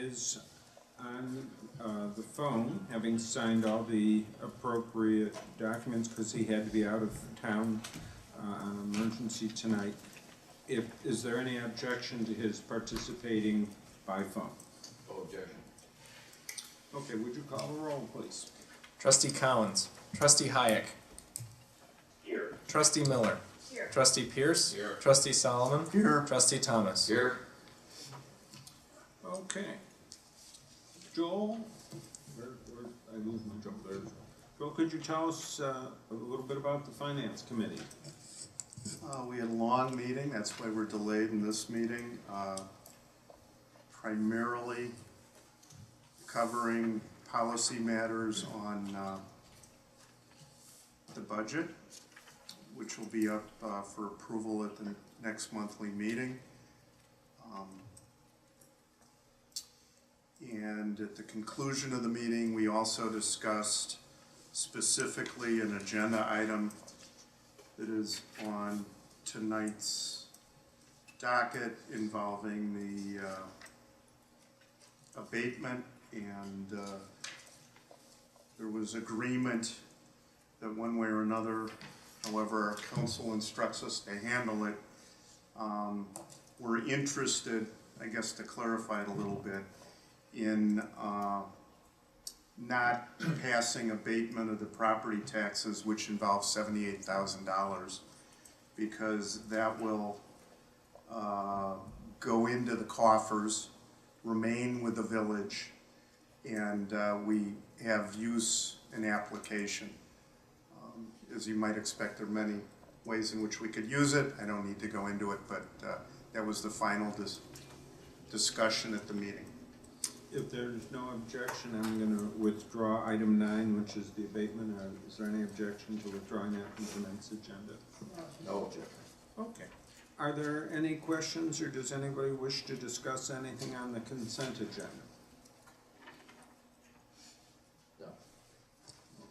is on the phone, having signed all the appropriate documents because he had to be out of town on an emergency tonight. Is there any objection to his participating by phone? No objection. Okay, would you call the roll, please? Trustee Collins. Trustee Hayek. Here. Trustee Miller. Here. Trustee Pierce. Here. Trustee Solomon. Here. Trustee Thomas. Here. Okay. Joel, I lose my Joel there. Joel, could you tell us a little bit about the Finance Committee? We had a long meeting, that's why we're delayed in this meeting. Primarily covering policy matters on the budget, which will be up for approval at the next monthly meeting. And at the conclusion of the meeting, we also discussed specifically an agenda item that is on tonight's docket involving the abatement, and there was agreement that one way or another, however our council instructs us to handle it, we're interested, I guess to clarify it a little bit, in not passing abatement of the property taxes, which involves $78,000, because that will go into the coffers, remain with the village, and we have use and application. As you might expect, there are many ways in which we could use it. I don't need to go into it, but that was the final discussion at the meeting. If there's no objection, I'm going to withdraw item 9, which is the abatement. Is there any objection to withdrawing that from tonight's agenda? No objection. Okay. Are there any questions, or does anybody wish to discuss anything on the consent agenda? No.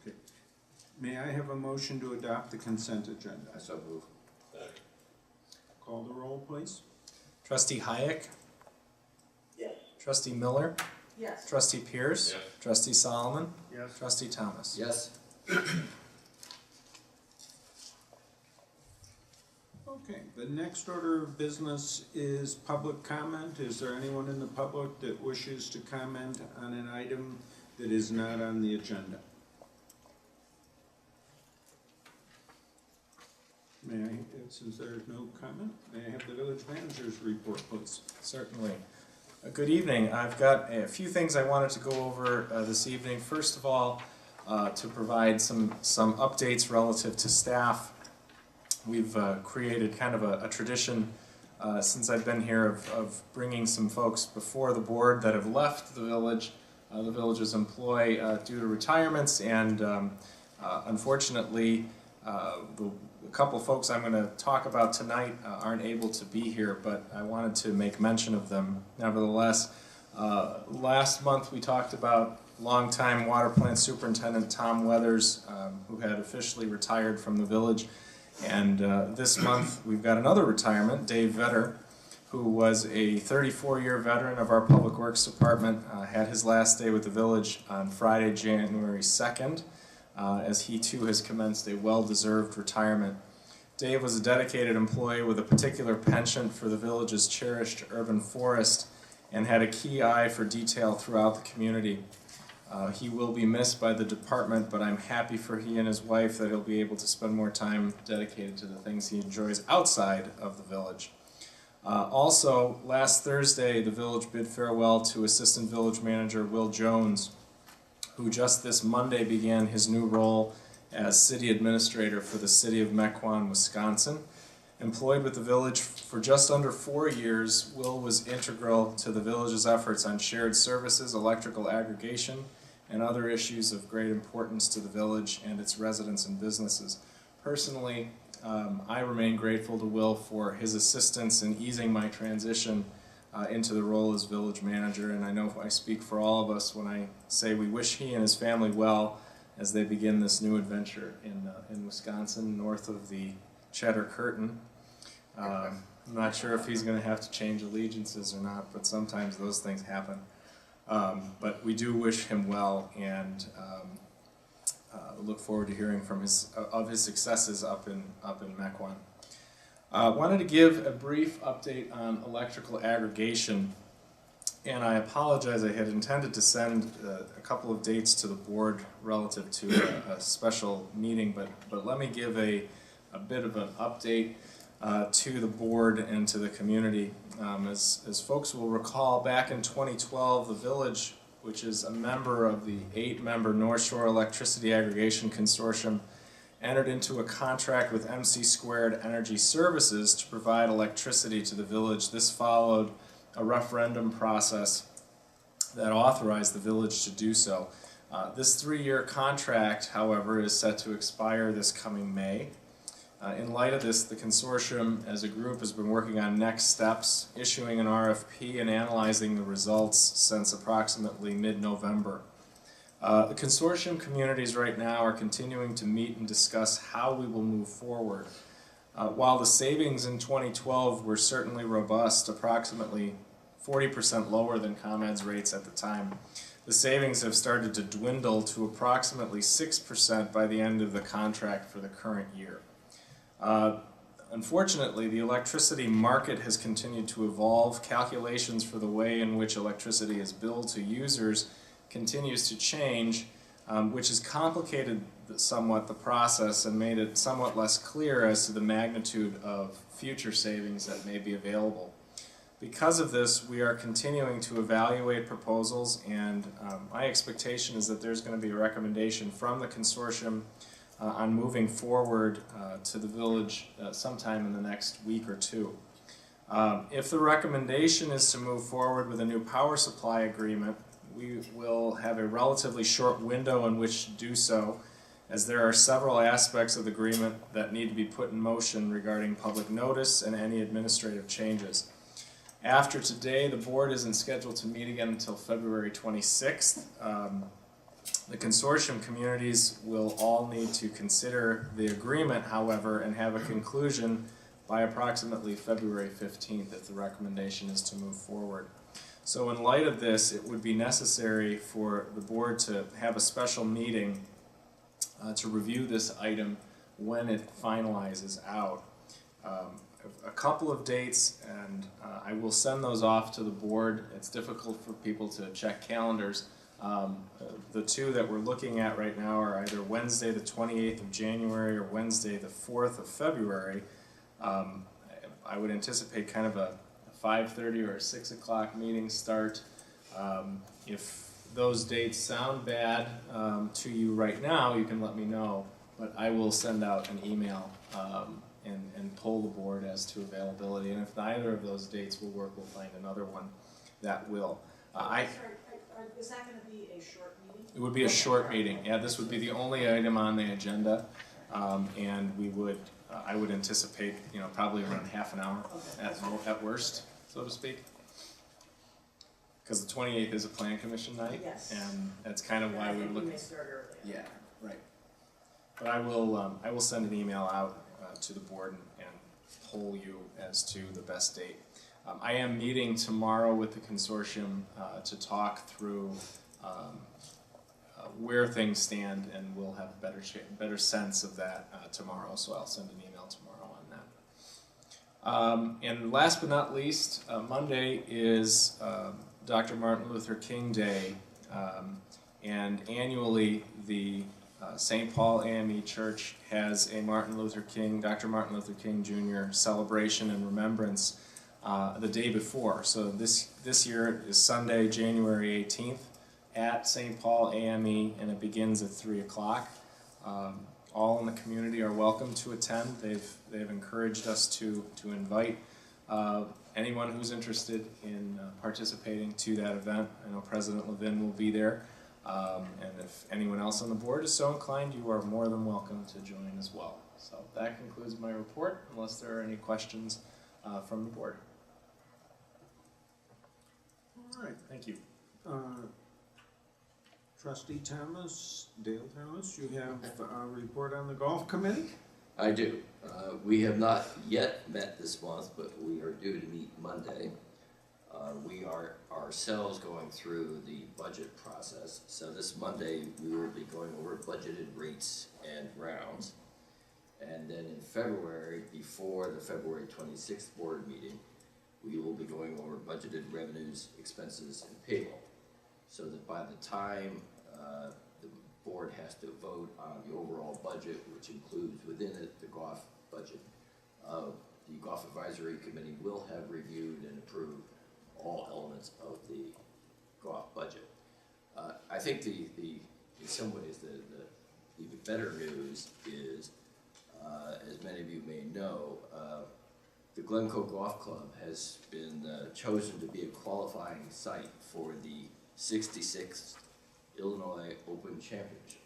Okay. May I have a motion to adopt the consent agenda? I so move. Call the roll, please. Trustee Hayek. Yes. Trustee Miller. Yes. Trustee Pierce. Yes. Trustee Solomon. Yes. Trustee Thomas. Yes. Okay, the next order of business is public comment. Is there anyone in the public that wishes to comment on an item that is not on the agenda? May I, since there is no comment, may I have the village manager's report, please? Certainly. Good evening. I've got a few things I wanted to go over this evening. First of all, to provide some updates relative to staff. We've created kind of a tradition since I've been here of bringing some folks before the board that have left the village's employ due to retirements, and unfortunately a couple folks I'm going to talk about tonight aren't able to be here, but I wanted to make mention of them nevertheless. Last month we talked about longtime water plant superintendent Tom Weathers, who had officially retired from the village. And this month we've got another retirement, Dave Vetter, who was a 34-year veteran of our Public Works Department, had his last day with the village on Friday, January 2nd, as he too has commenced a well-deserved retirement. Dave was a dedicated employee with a particular penchant for the village's cherished urban forest and had a key eye for detail throughout the community. He will be missed by the department, but I'm happy for he and his wife that he'll be able to spend more time dedicated to the things he enjoys outside of the village. Also, last Thursday, the village bid farewell to Assistant Village Manager Will Jones, who just this Monday began his new role as City Administrator for the City of Mequon, Wisconsin. Employed with the village for just under 4 years, Will was integral to the village's efforts on shared services, electrical aggregation, and other issues of great importance to the village and its residents and businesses. Personally, I remain grateful to Will for his assistance in easing my transition into the role as village manager, and I know I speak for all of us when I say we wish he and his family well as they begin this new adventure in Wisconsin, north of the Cheddar Curtain. I'm not sure if he's going to have to change allegiances or not, but sometimes those things happen. But we do wish him well, and look forward to hearing from his successes up in Mequon. Wanted to give a brief update on electrical aggregation, and I apologize, I had intended to send a couple of dates to the board relative to a special meeting, but let me give a bit of an update to the board and to the community. As folks will recall, back in 2012, the village, which is a member of the 8-member North Shore Electricity Aggregation Consortium, entered into a contract with MC² Energy Services to provide electricity to the village. This followed a referendum process that authorized the village to do so. This 3-year contract, however, is set to expire this coming May. In light of this, the consortium as a group has been working on next steps, issuing an RFP and analyzing the results since approximately mid-November. The consortium communities right now are continuing to meet and discuss how we will move forward. While the savings in 2012 were certainly robust, approximately 40% lower than ComEd's rates at the time, the savings have started to dwindle to approximately 6% by the end of the contract for the current year. Unfortunately, the electricity market has continued to evolve. Calculations for the way in which electricity is billed to users continues to change, which has complicated somewhat the process and made it somewhat less clear as to the magnitude of future savings that may be available. Because of this, we are continuing to evaluate proposals, and my expectation is that there's going to be a recommendation from the consortium on moving forward to the village sometime in the next week or two. If the recommendation is to move forward with a new power supply agreement, we will have a relatively short window in which to do so, as there are several aspects of the agreement that need to be put in motion regarding public notice and any administrative changes. After today, the board isn't scheduled to meet again until February 26th. The consortium communities will all need to consider the agreement, however, and have a conclusion by approximately February 15th if the recommendation is to move forward. So in light of this, it would be necessary for the board to have a special meeting to review this item when it finalizes out. A couple of dates, and I will send those off to the board. It's difficult for people to check calendars. The two that we're looking at right now are either Wednesday the 28th of January or Wednesday the 4th of February. I would anticipate kind of a 5:30 or a 6 o'clock meeting start. If those dates sound bad to you right now, you can let me know, but I will send out an email and poll the board as to availability, and if neither of those dates will work, we'll find another one that will. Is that going to be a short meeting? It would be a short meeting. Yeah, this would be the only item on the agenda, and we would, I would anticipate, probably around half an hour at worst, so to speak. Because the 28th is a plan commission night, Yes. and that's kind of why we look. We may start earlier. Yeah, right. But I will send an email out to the board and poll you as to the best date. I am meeting tomorrow with the consortium to talk through where things stand, and we'll have a better sense of that tomorrow, so I'll send an email tomorrow on that. And last but not least, Monday is Dr. Martin Luther King Day, and annually the St. Paul AME Church has a Dr. Martin Luther King Jr. celebration and remembrance the day before. So this year is Sunday, January 18th at St. Paul AME, and it begins at 3 o'clock. All in the community are welcome to attend. They've encouraged us to invite anyone who's interested in participating to that event. I know President Levin will be there, and if anyone else on the board is so inclined, you are more than welcome to join as well. So that concludes my report, unless there are any questions from the board. All right. Thank you. Trustee Thomas, Dale Thomas, you have a report on the golf committee? I do. We have not yet met this month, but we are due to meet Monday. We are ourselves going through the budget process. So this Monday, we will be going over budgeted rates and rounds. And then in February, before the February 26th board meeting, we will be going over budgeted revenues, expenses, and payroll. So that by the time the board has to vote on the overall budget, which includes within it the GOF budget, the GOF Advisory Committee will have reviewed and approved all elements of the GOF budget. I think in some ways the even better news is, as many of you may know, the Glencoe Golf Club has been chosen to be a qualifying site for the 66th Illinois Open Championship.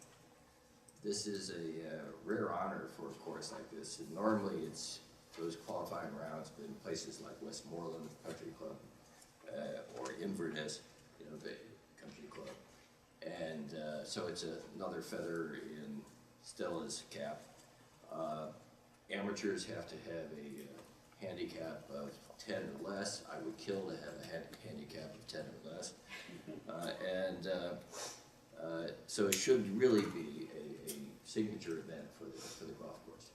This is a rare honor for a course like this, and normally it's those qualifying rounds in places like Westmoreland Country Club or Inverness, the country club, and so it's another feather in Stella's cap. Amateurs have to have a handicap of 10 or less. I would kill to have a handicap of 10 or less, so it should really be a signature event for the golf course.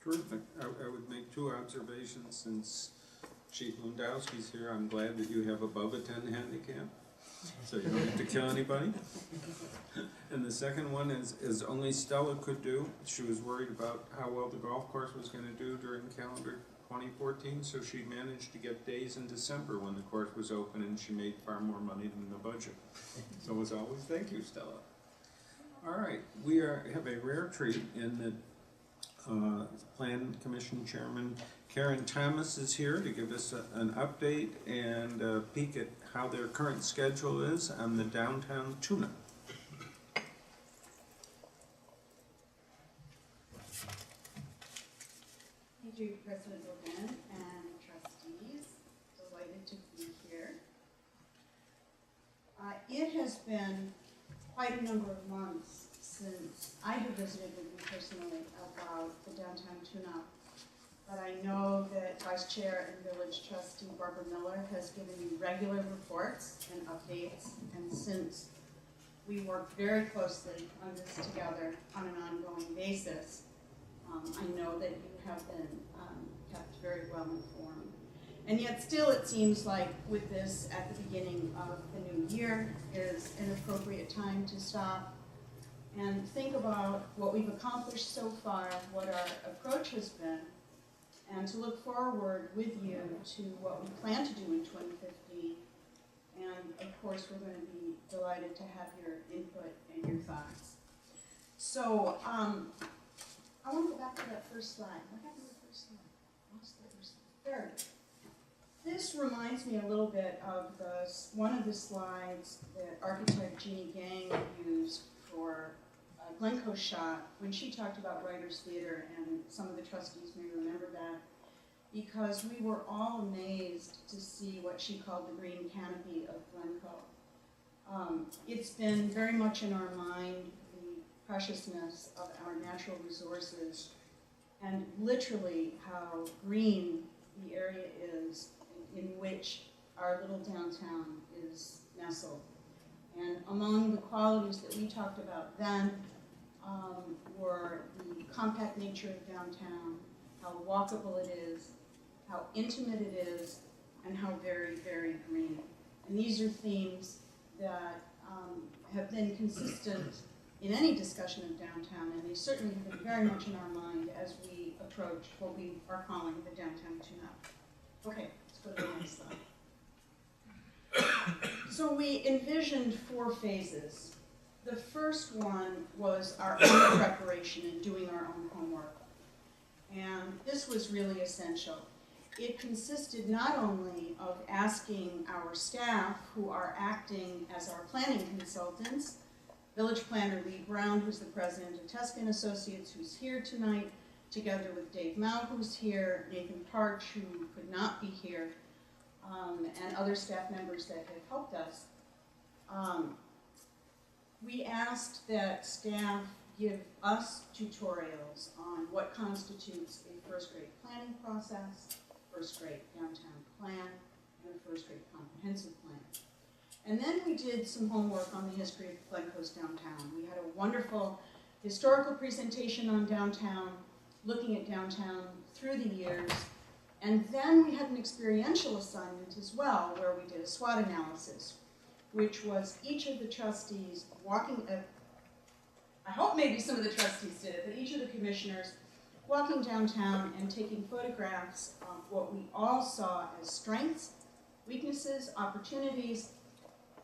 Terrific. I would make two observations since Chief Lundowski's here. I'm glad that you have above a 10 handicap, so you don't have to kill anybody. And the second one is only Stella could do. She was worried about how well the golf course was going to do during calendar 2014, so she managed to get days in December when the course was open, and she made far more money than the budget. So as always, thank you, Stella. All right, we have a rare treat in that Plan Commission Chairman Karen Thomas is here to give us an update and a peek at how their current schedule is on the downtown tune-up. Thank you, President Logan and trustees. Delighted to be here. It has been quite a number of months since I have visited with you personally about the downtown tune-up. But I know that Vice Chair and Village Trustee Barbara Miller has given you regular reports and updates, and since we work very closely on this together on an ongoing basis, I know that you have been kept very well informed. And yet still it seems like with this at the beginning of the new year is an appropriate time to stop and think about what we've accomplished so far, what our approach has been, and to look forward with you to what we plan to do in 2015. And of course, we're going to be delighted to have your input and your thoughts. So I want to go back to that first slide. What happened to the first slide? Lost the first slide. There it is. This reminds me a little bit of one of the slides that architect Jeannie Gang used for Glencoe shot when she talked about Writers Theater, and some of the trustees may remember that, because we were all amazed to see what she called the green canopy of Glencoe. It's been very much in our mind the preciousness of our natural resources and literally how green the area is in which our little downtown is nestled. And among the qualities that we talked about then were the compact nature of downtown, how walkable it is, how intimate it is, and how very, very green. And these are themes that have been consistent in any discussion of downtown, and they certainly have been very much in our mind as we approach what we are calling the downtown tune-up. Okay, let's go to the next slide. So we envisioned 4 phases. The first one was our own preparation and doing our own homework. And this was really essential. It consisted not only of asking our staff, who are acting as our planning consultants, Village Planner Lee Brown, who's the president of Tuscan Associates, who's here tonight, together with Dave Mao, who's here, Nathan Parch, who could not be here, and other staff members that have helped us. We asked that staff give us tutorials on what constitutes a first-rate planning process, first-rate downtown plan, and a first-rate comprehensive plan. And then we did some homework on the history of Glencoe's downtown. We had a wonderful historical presentation on downtown, looking at downtown through the years. And then we had an experiential assignment as well, where we did a SWOT analysis, which was each of the trustees walking, I hope maybe some of the trustees did it, but each of the commissioners walking downtown and taking photographs of what we all saw as strengths, weaknesses, opportunities,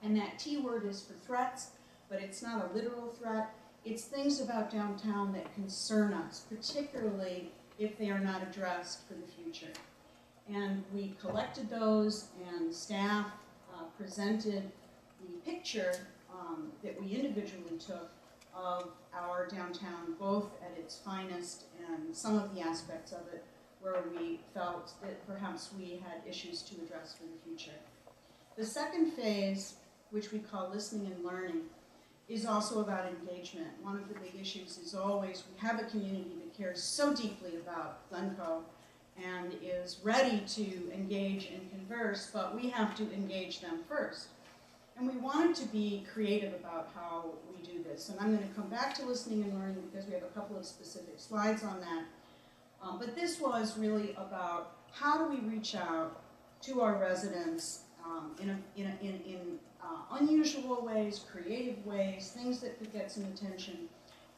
and that T word is for threats, but it's not a literal threat. It's things about downtown that concern us, particularly if they are not addressed for the future. And we collected those, and staff presented the picture that we individually took of our downtown, both at its finest and some of the aspects of it where we felt that perhaps we had issues to address for the future. The second phase, which we call listening and learning, is also about engagement. One of the big issues is always we have a community that cares so deeply about Glencoe and is ready to engage and converse, but we have to engage them first. And we wanted to be creative about how we do this. And I'm going to come back to listening and learning because we have a couple of specific slides on that. But this was really about how do we reach out to our residents in unusual ways, creative ways, things that could get some attention.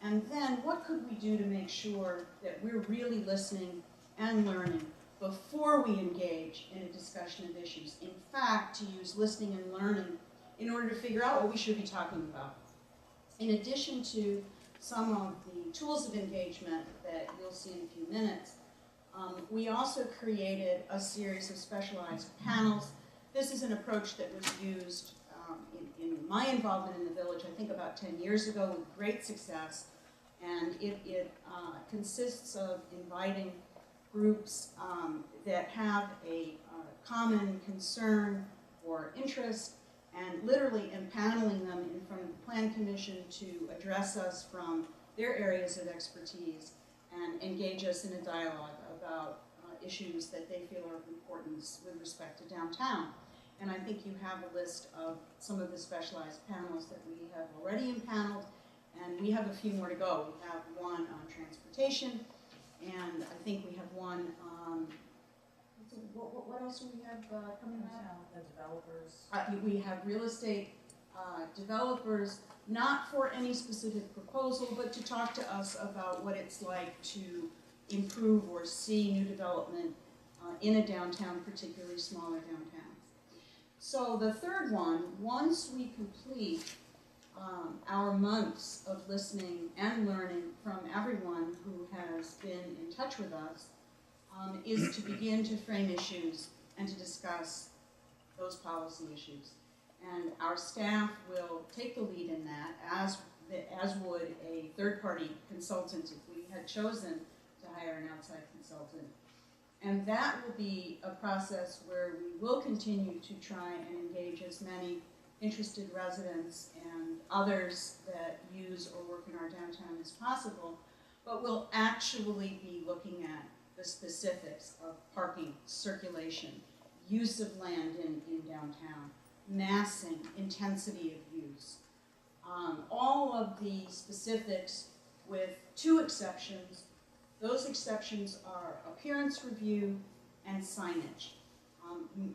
And then what could we do to make sure that we're really listening and learning before we engage in a discussion of issues. In fact, to use listening and learning in order to figure out what we should be talking about. In addition to some of the tools of engagement that you'll see in a few minutes, we also created a series of specialized panels. This is an approach that was used in my involvement in the village, I think about 10 years ago, with great success. And it consists of inviting groups that have a common concern or interest, and literally empaneling them in front of the Plan Commission to address us from their areas of expertise and engage us in a dialogue about issues that they feel are of importance with respect to downtown. And I think you have a list of some of the specialized panels that we have already impaneled, and we have a few more to go. We have one on transportation, and I think we have one on, what else do we have coming up? The developers. We have real estate developers, not for any specific proposal, but to talk to us about what it's like to improve or see new development in a downtown, particularly smaller downtowns. So the third one, once we complete our months of listening and learning from everyone who has been in touch with us, is to begin to frame issues and to discuss those policy issues. And our staff will take the lead in that, as would a third-party consultant if we had chosen to hire an outside consultant. And that will be a process where we will continue to try and engage as many interested residents and others that use or work in our downtown as possible, but we'll actually be looking at the specifics of parking, circulation, use of land in downtown, massing, intensity of use. All of the specifics with two exceptions. Those exceptions are appearance review and signage.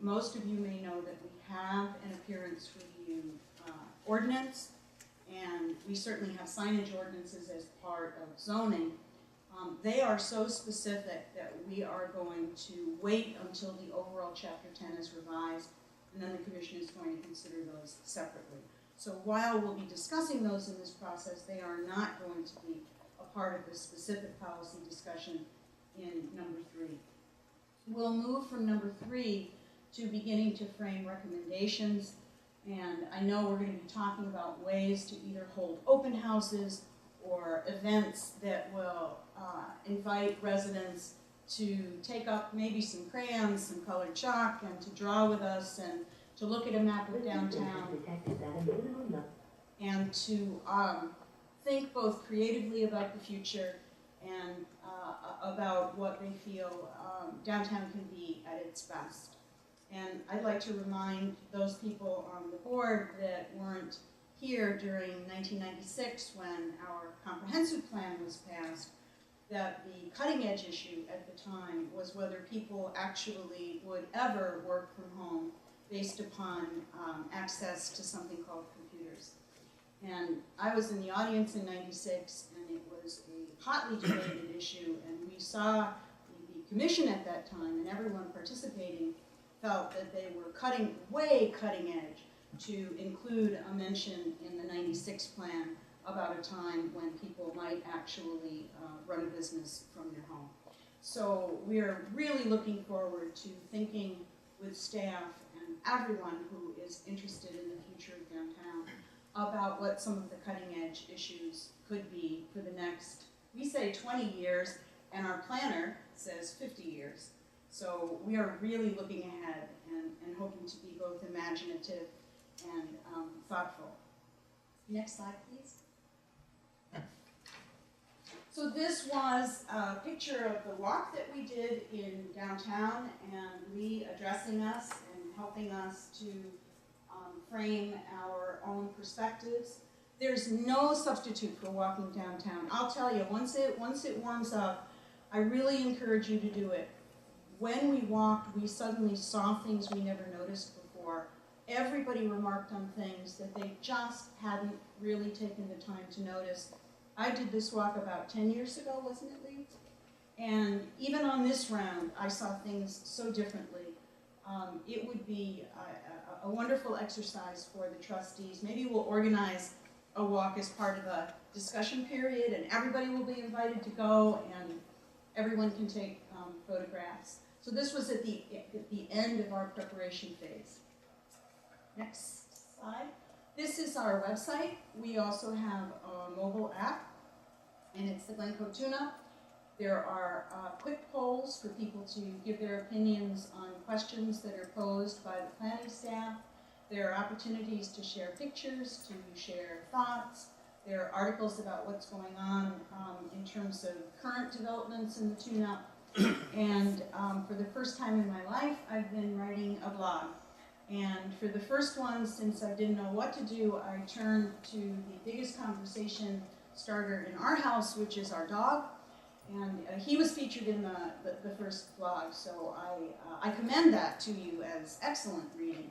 Most of you may know that we have an appearance review ordinance, and we certainly have signage ordinances as part of zoning. They are so specific that we are going to wait until the overall Chapter 10 is revised, and then the Commission is going to consider those separately. So while we'll be discussing those in this process, they are not going to be a part of the specific policy discussion in number 3. We'll move from number 3 to beginning to frame recommendations, and I know we're going to be talking about ways to either hold open houses or events that will invite residents to take up maybe some crayons, some colored chalk, and to draw with us and to look at a map of downtown and to think both creatively about the future and about what they feel downtown can be at its best. And I'd like to remind those people on the board that weren't here during 1996 when our comprehensive plan was passed, that the cutting edge issue at the time was whether people actually would ever work from home based upon access to something called computers. And I was in the audience in '96, and it was a hotly debated issue, and we saw the commission at that time, and everyone participating felt that they were cutting edge to include a mention in the '96 plan about a time when people might actually run a business from their home. So we're really looking forward to thinking with staff and everyone who is interested in the future of downtown about what some of the cutting edge issues could be for the next, we say 20 years, and our planner says 50 years. So we are really looking ahead and hoping to be both imaginative and thoughtful. Next slide, please. So this was a picture of the walk that we did in downtown, and Lee addressing us and helping us to frame our own perspectives. There's no substitute for walking downtown. I'll tell you, once it warms up, I really encourage you to do it. When we walked, we suddenly saw things we never noticed before. Everybody remarked on things that they just hadn't really taken the time to notice. I did this walk about 10 years ago, wasn't it, Lee? And even on this round, I saw things so differently. It would be a wonderful exercise for the trustees. Maybe we'll organize a walk as part of a discussion period, and everybody will be invited to go, and everyone can take photographs. So this was at the end of our preparation phase. Next slide. This is our website. We also have a mobile app, and it's the Glencoe Tune-Up. There are quick polls for people to give their opinions on questions that are posed by the planning staff. There are opportunities to share pictures, to share thoughts. There are articles about what's going on in terms of current developments in the Tune-Up. And for the first time in my life, I've been writing a blog. And for the first one, since I didn't know what to do, I turned to the biggest conversation starter in our house, which is our dog. And he was featured in the first blog, so I commend that to you as excellent reading.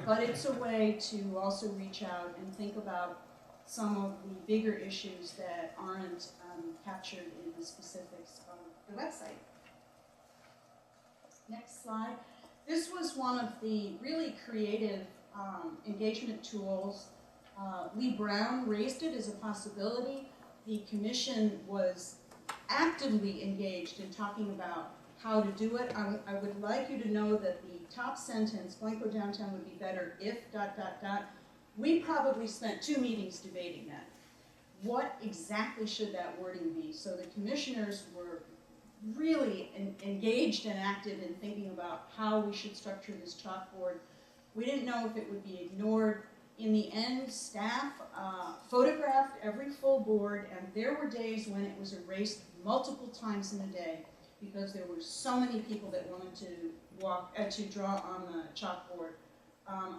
But it's a way to also reach out and think about some of the bigger issues that aren't captured in the specifics of the website. Next slide. This was one of the really creative engagement tools. Lee Brown raised it as a possibility. The commission was actively engaged in talking about how to do it. I would like you to know that the top sentence, Glencoe downtown would be better if ... We probably spent 2 meetings debating that. What exactly should that wording be? So the commissioners were really engaged and active in thinking about how we should structure this chalkboard. We didn't know if it would be ignored. In the end, staff photographed every full board, and there were days when it was erased multiple times in a day because there were so many people that wanted to draw on the chalkboard.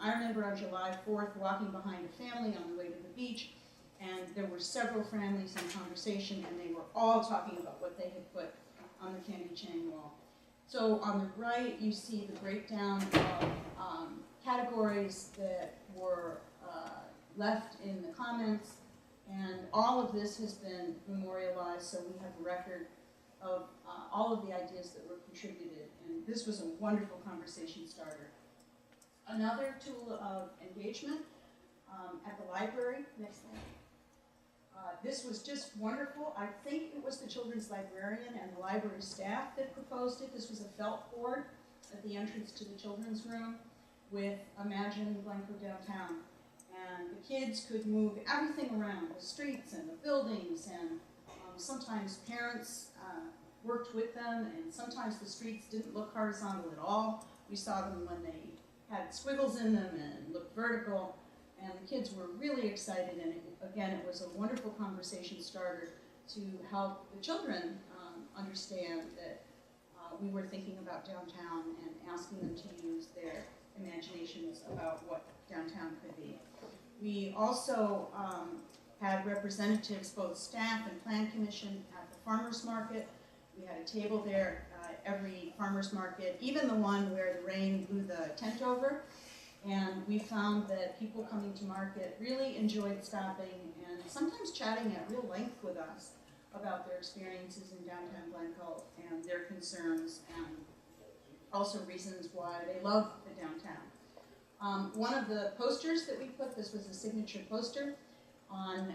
I remember on July 4th walking behind a family on the way to the beach, and there were several families in conversation, and they were all talking about what they had put on the candy chain wall. So on the right, you see the breakdown of categories that were left in the comments, and all of this has been memorialized, so we have a record of all of the ideas that were contributed, and this was a wonderful conversation starter. Another tool of engagement at the library, next slide. This was just wonderful. I think it was the children's librarian and the library staff that proposed it. This was a felt board at the entrance to the children's room with Imagine Glencoe Downtown. And the kids could move everything around, the streets and the buildings, and sometimes parents worked with them, and sometimes the streets didn't look horizontal at all. We saw them when they had squiggles in them and looked vertical, and the kids were really excited, and again, it was a wonderful conversation starter to help the children understand that we were thinking about downtown and asking them to use their imaginations about what downtown could be. We also had representatives, both staff and plan commission, at the farmers market. We had a table there every farmers market, even the one where the rain blew the tent over. And we found that people coming to market really enjoyed stopping and sometimes chatting at real length with us about their experiences in downtown Glencoe and their concerns and also reasons why they love the downtown. One of the posters that we put, this was a signature poster on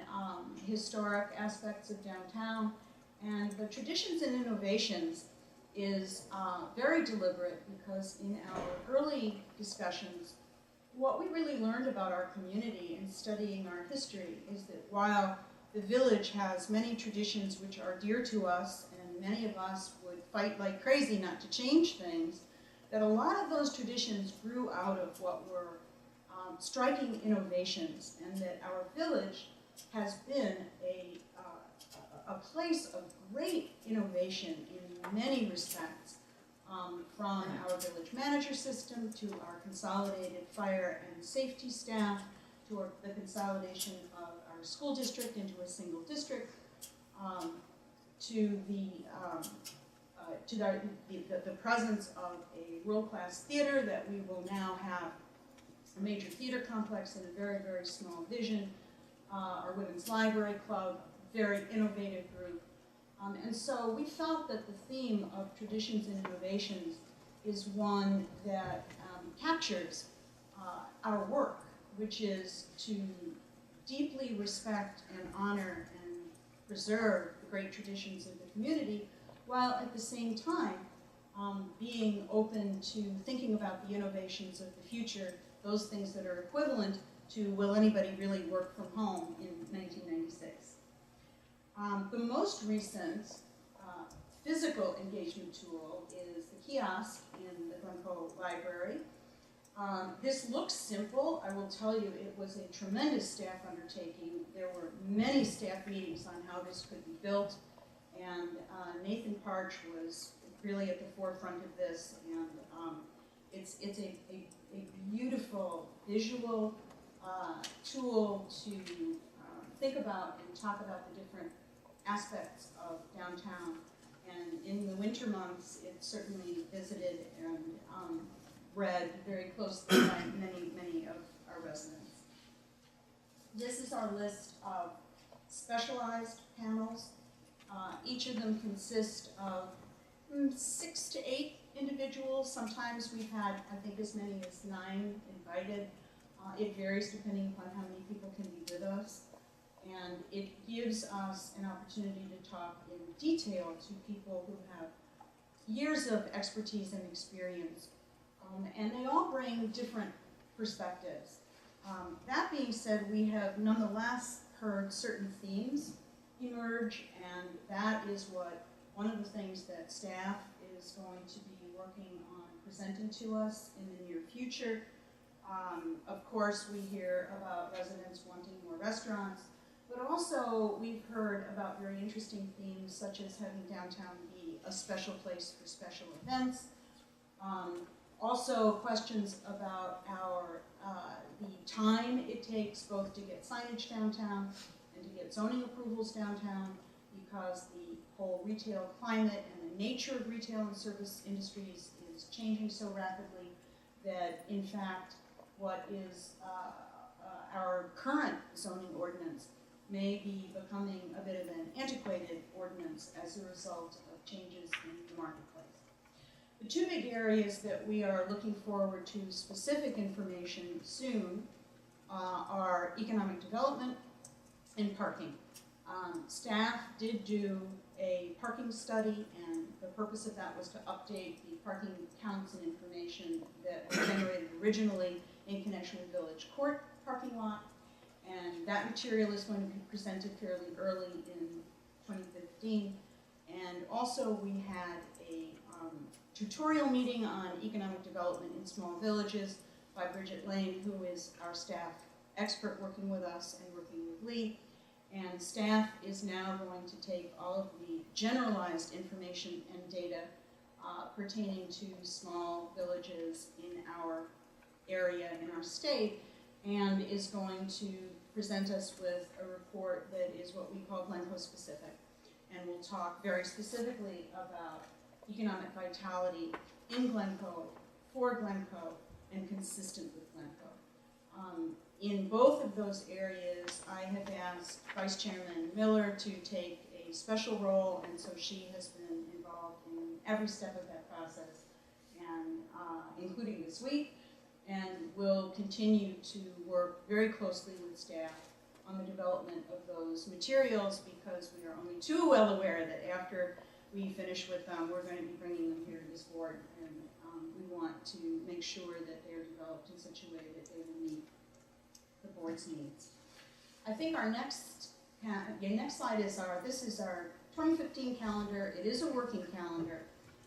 historic aspects of downtown, and the traditions and innovations is very deliberate because in our early discussions, what we really learned about our community in studying our history is that while the village has many traditions which are dear to us, and many of us would fight like crazy not to change things, that a lot of those traditions grew out of what were striking innovations, and that our village has been a place of great innovation in many respects, from our village manager system to our consolidated fire and safety staff to the consolidation of our school district into a single district, to the presence of a world-class theater that we will now have a major theater complex in a very, very small vision, our Women's Library Club, very innovative group. And so we felt that the theme of traditions and innovations is one that captures our work, which is to deeply respect and honor and preserve the great traditions of the community, while at the same time being open to thinking about the innovations of the future, those things that are equivalent to will anybody really work from home in 1996. The most recent physical engagement tool is the kiosk in the Glencoe Library. This looks simple. I will tell you it was a tremendous staff undertaking. There were many staff meetings on how this could be built, and Nathan Parch was really at the forefront of this, and it's a beautiful visual tool to think about and talk about the different aspects of downtown. And in the winter months, it's certainly visited and read very closely by many, many of our residents. This is our list of specialized panels. Each of them consist of 6 to 8 individuals. Sometimes we've had, I think, as many as 9 invited. It varies depending upon how many people can be with us. And it gives us an opportunity to talk in detail to people who have years of expertise and experience. And they all bring different perspectives. That being said, we have nonetheless heard certain themes emerge, and that is what one of the things that staff is going to be working on presenting to us in the near future. Of course, we hear about residents wanting more restaurants, but also we've heard about very interesting themes such as having downtown be a special place for special events. Also questions about the time it takes both to get signage downtown and to get zoning approvals downtown, because the whole retail climate and the nature of retail and service industries is changing so rapidly that, in fact, what is our current zoning ordinance may be becoming a bit of an antiquated ordinance as a result of changes in the marketplace. The 2 big areas that we are looking forward to specific information soon are economic development and parking. Staff did do a parking study, and the purpose of that was to update the parking counts and information that were generated originally in connection with Village Court parking lot. And that material is going to be presented fairly early in 2015. And also we had a tutorial meeting on economic development in small villages by Bridget Lane, who is our staff expert working with us and working with Lee. And staff is now going to take all of the generalized information and data pertaining to small villages in our area, in our state, and is going to present us with a report that is what we call Glencoe specific. And we'll talk very specifically about economic vitality in Glencoe, for Glencoe, and consistent with Glencoe. In both of those areas, I have asked Vice Chairman Miller to take a special role, and so she has been involved in every step of that process, and including this week, and will continue to work very closely with staff on the development of those materials, because we are only too well aware that after we finish with them, we're going to be bringing them here to this board, and we want to make sure that they're developed in such a way that they will meet the board's needs. I think our next slide is this is our 2015 calendar. It is a working calendar,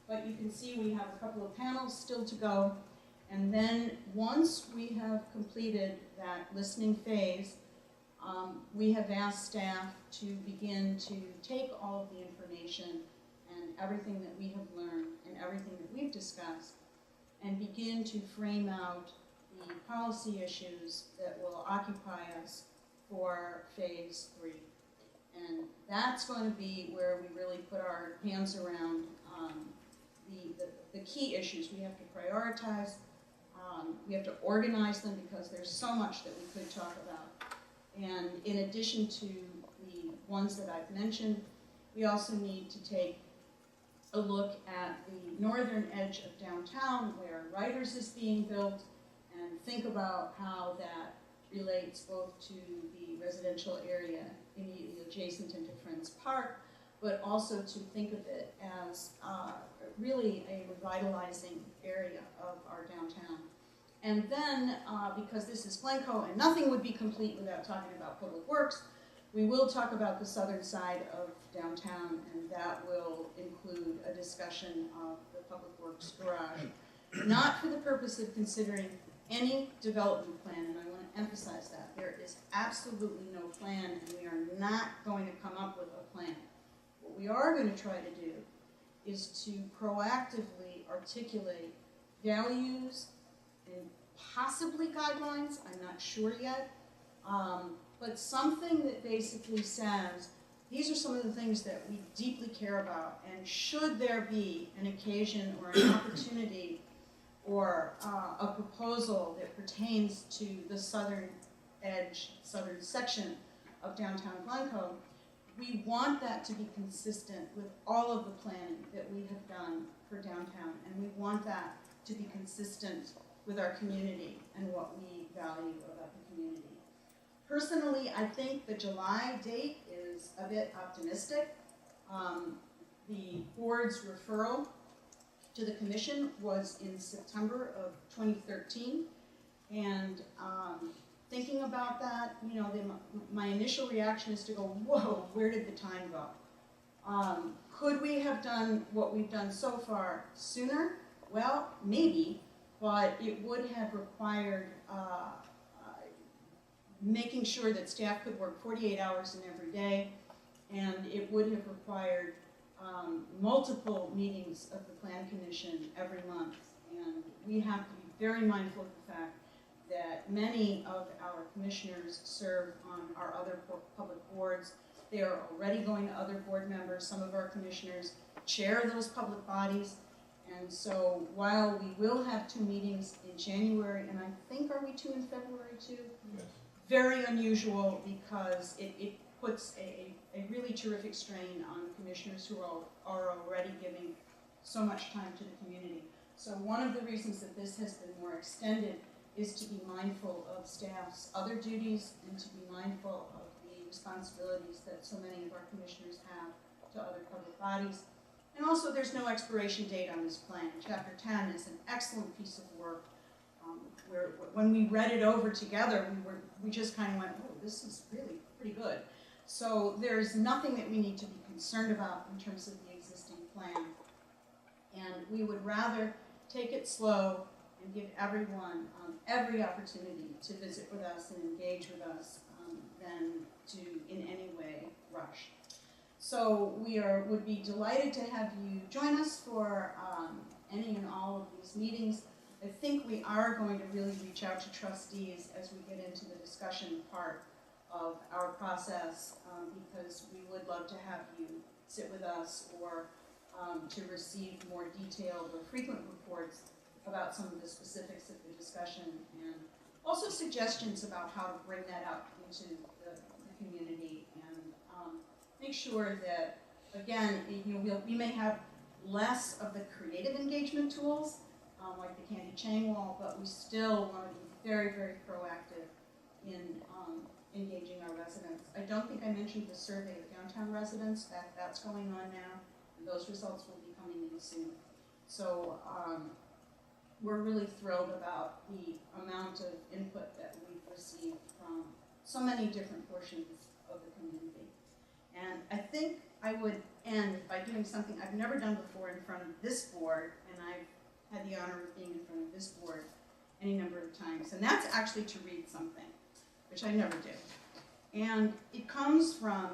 but you can see we have a couple of panels still to go. And then once we have completed that listening phase, we have asked staff to begin to take all of the information and everything that we have learned and everything that we've discussed and begin to frame out the policy issues that will occupy us for phase 3. And that's going to be where we really put our hands around the key issues. We have to prioritize, we have to organize them, because there's so much that we could talk about. And in addition to the ones that I've mentioned, we also need to take a look at the northern edge of downtown where Ryder's is being built, and think about how that relates both to the residential area immediately adjacent into Friends Park, but also to think of it as really a revitalizing area of our downtown. And then, because this is Glencoe and nothing would be complete without talking about public works, we will talk about the southern side of downtown, and that will include a discussion of the public works garage. Not for the purpose of considering any development plan, and I want to emphasize that. There is absolutely no plan, and we are not going to come up with a plan. What we are going to try to do is to proactively articulate values and possibly guidelines, I'm not sure yet, but something that basically says, these are some of the things that we deeply care about, and should there be an occasion or an opportunity or a proposal that pertains to the southern edge, southern section of downtown Glencoe, we want that to be consistent with all of the planning that we have done for downtown, and we want that to be consistent with our community and what we value about the community. Personally, I think the July date is a bit optimistic. The board's referral to the commission was in September of 2013, and thinking about that, you know, my initial reaction is to go, whoa, where did the time go? Could we have done what we've done so far sooner? Well, maybe, but it would have required making sure that staff could work 48 hours in every day, and it would have required multiple meetings of the Plan Commission every month. And we have to be very mindful of the fact that many of our commissioners serve on our other public boards. They are already going to other board members. Some of our commissioners chair those public bodies. And so while we will have 2 meetings in January, and I think, are we 2 in February too? Yes. Very unusual, because it puts a really terrific strain on commissioners who are already giving so much time to the community. So one of the reasons that this has been more extended is to be mindful of staff's other duties and to be mindful of the responsibilities that so many of our commissioners have to other public bodies. And also, there's no expiration date on this plan. Chapter 10 is an excellent piece of work. When we read it over together, we just kind of went, oh, this is really pretty good. So there's nothing that we need to be concerned about in terms of the existing plan. And we would rather take it slow and give everyone every opportunity to visit with us and engage with us than to in any way rush. So would be delighted to have you join us for any and all of these meetings. I think we are going to really reach out to trustees as we get into the discussion part of our process, because we would love to have you sit with us or to receive more detailed or frequent reports about some of the specifics of the discussion, and also suggestions about how to bring that out into the community, and make sure that, again, we may have less of the creative engagement tools, like the Candy Chain Wall, but we still want to be very, very proactive in engaging our residents. I don't think I mentioned the survey of downtown residents, that's going on now, and those results will be coming in soon. So we're really thrilled about the amount of input that we've received from so many different portions of the community. And I think I would end by doing something I've never done before in front of this board, and I've had the honor of being in front of this board any number of times, and that's actually to read something, which I never do. And it comes from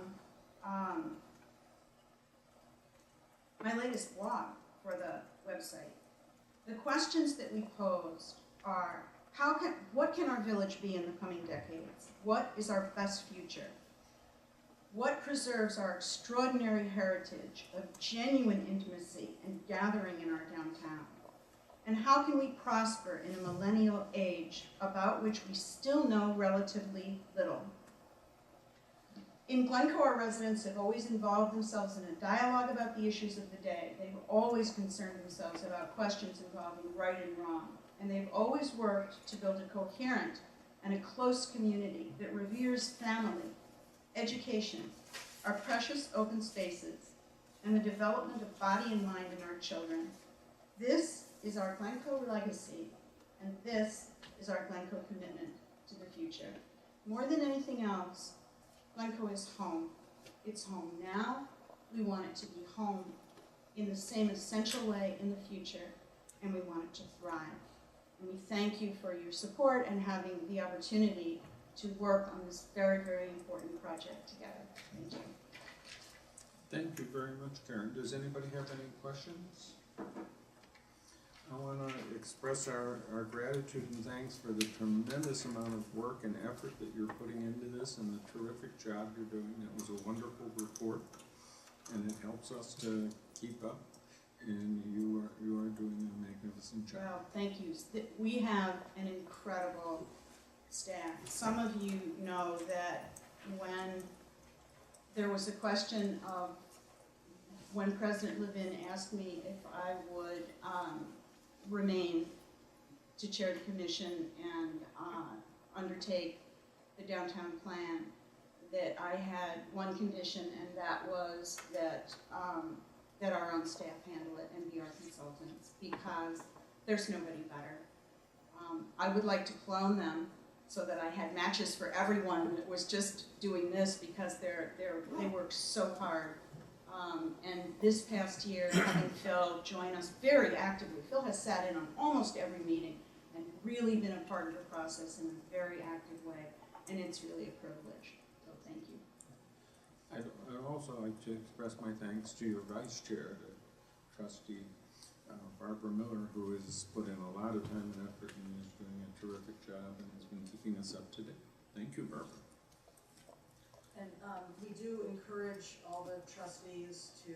my latest blog for the website. The questions that we posed are, what can our village be in the coming decades? What is our best future? What preserves our extraordinary heritage of genuine intimacy and gathering in our downtown? And how can we prosper in a millennial age about which we still know relatively little? In Glencoe, our residents have always involved themselves in a dialogue about the issues of the day. They've always concerned themselves about questions involving right and wrong. And they've always worked to build a coherent and a close community that reveres family, education, our precious open spaces, and the development of body and mind in our children. This is our Glencoe legacy, and this is our Glencoe commitment to the future. More than anything else, Glencoe is home. It's home now. We want it to be home in the same essential way in the future, and we want it to thrive. And we thank you for your support and having the opportunity to work on this very, very important project together. Thank you. Thank you very much, Karen. Does anybody have any questions? I want to express our gratitude and thanks for the tremendous amount of work and effort that you're putting into this and the terrific job you're doing. It was a wonderful report, and it helps us to keep up, and you are doing a magnificent job. Well, thank you. We have an incredible staff. Some of you know that when there was a question of when President Levin asked me if I would remain to chair the commission and undertake the downtown plan, that I had one condition, and that was that that our own staff handle it and be our consultants, because there's nobody better. I would like to clone them so that I had matches for everyone that was just doing this, because they work so hard. And this past year, having Phil join us very actively, Phil has sat in on almost every meeting and really been a part of the process in a very active way, and it's really a privilege, so thank you. I'd also like to express my thanks to your vice chair, the trustee Barbara Miller, who has put in a lot of time and effort and is doing a terrific job and has been keeping us up to date. Thank you, Barbara. And we do encourage all the trustees to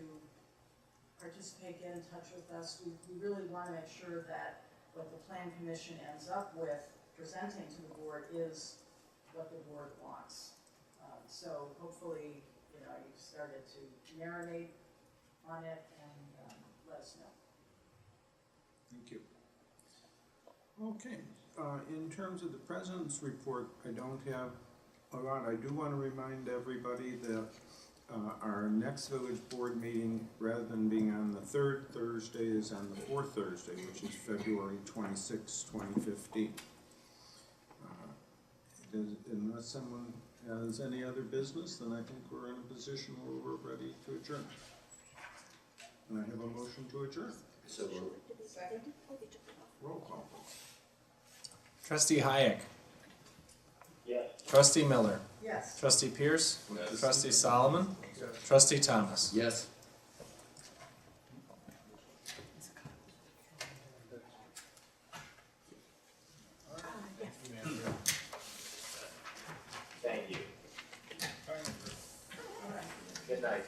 participate, get in touch with us. We really want to make sure that what the Plan Commission ends up with presenting to the board is what the board wants. So hopefully, you've started to marinate on it, and let us know. Thank you. Okay, in terms of the President's report, I don't have a lot. I do want to remind everybody that our next village board meeting, rather than being on the third Thursday, is on the fourth Thursday, which is February 26, 2015. Unless someone has any other business, then I think we're in a position where we're ready to adjourn. And I have a motion to adjourn. So we're Roll call, please. Trustee Hayek. Yes. Trustee Miller. Yes. Trustee Pierce. Yes. Trustee Solomon. Trustee Thomas. Yes. Thank you. Good night.